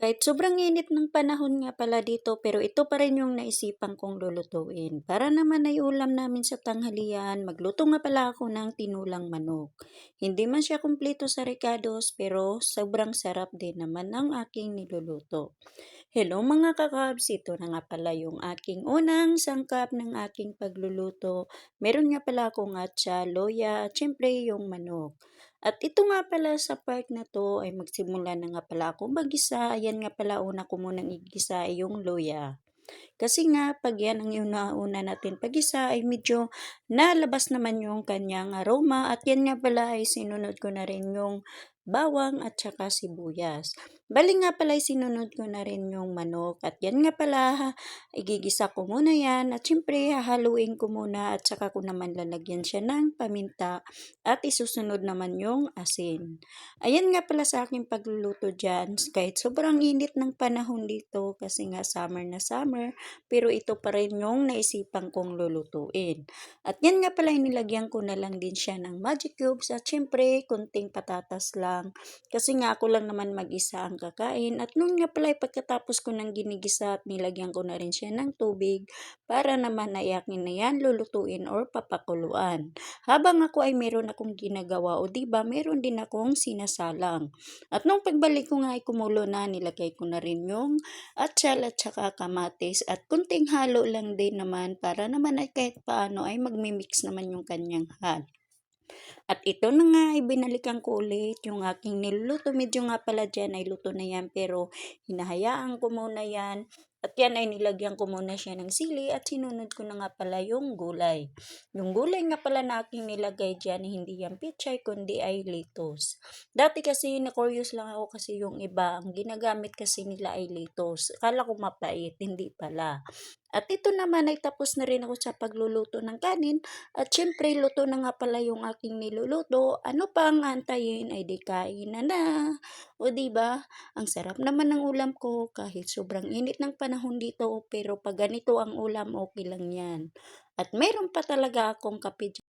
Kahit sobrang init ng panahon nga pala dito pero ito pa rin yung naisipan kong lulutuin. Para naman ay ulam namin sa tanghalian, magluto nga pala ako ng tinulang manok. Hindi man siya kumpleto sa recados pero sobrang sarap din naman ang aking niluluto. Hello mga kakabs, ito na nga pala yung aking unang sangkap ng aking pagluluto. Meron nga pala akong atsa, loya at syempre yung manok. At ito nga pala sa part na to ay magsimula na nga pala akong magisa. Ayan nga pala una ko munang igisa ay yung loya. Kasi nga, pag yan ang una natin pag-isa ay medyo nalabas naman yung kanyang aroma at yan nga pala ay sinunod ko na rin yung bawang at saka sibuyas. Bali nga pala ay sinunod ko na rin yung manok at yan nga pala igigisa ko muna yan at syempre hahaluin ko muna at saka ko naman lalagyan siya ng paminta at isusunod naman yung asin. Ayan nga pala sa aking pagluluto dyan kahit sobrang init ng panahon dito kasi nga summer na summer pero ito pa rin yung naisipan kong lulutuin. At yan nga pala nilagyan ko na lang din siya ng magic cubes at syempre kunting patatas lang. Kasi nga ako lang naman mag-isa ang kakain at nung nga pala pagkatapos ko ng ginigisa at nilagyan ko na rin siya ng tubig para naman ay akin na yan lulutuin or papakuluan. Habang ako ay meron akong ginagawa o diba meron din akong sinasalang. At nung pagbalik ko nga ay kumulo na nilagay ko na rin yung atsal at saka kamatis at kunting halo lang din naman para naman ay kahit paano ay magmimix naman yung kanyang at ito na nga, ibinalikan ko ulit yung aking niluluto. Medyo nga pala dyan ay luto na yan pero hinahayaan ko muna yan. At yan ay nilagyan ko muna siya ng sili at sinunod ko na nga pala yung gulay. Yung gulay nga pala na aking nilagay dyan, hindi yan pichay kundi ay lettuce. Dati kasi na-curious lang ako kasi yung iba, ang ginagamit kasi nila ay lettuce. Akala ko mapait, hindi pala. At ito naman ay tapos na rin ako sa pagluluto ng kanin at syempre luto na nga pala yung aking niluluto. Ano pa ang antayin ay di kain na. O di ba? Ang sarap naman ng ulam ko kahit sobrang init ng panahon dito pero pag ganito ang ulam okay lang 'yan. At meron pa talaga akong kape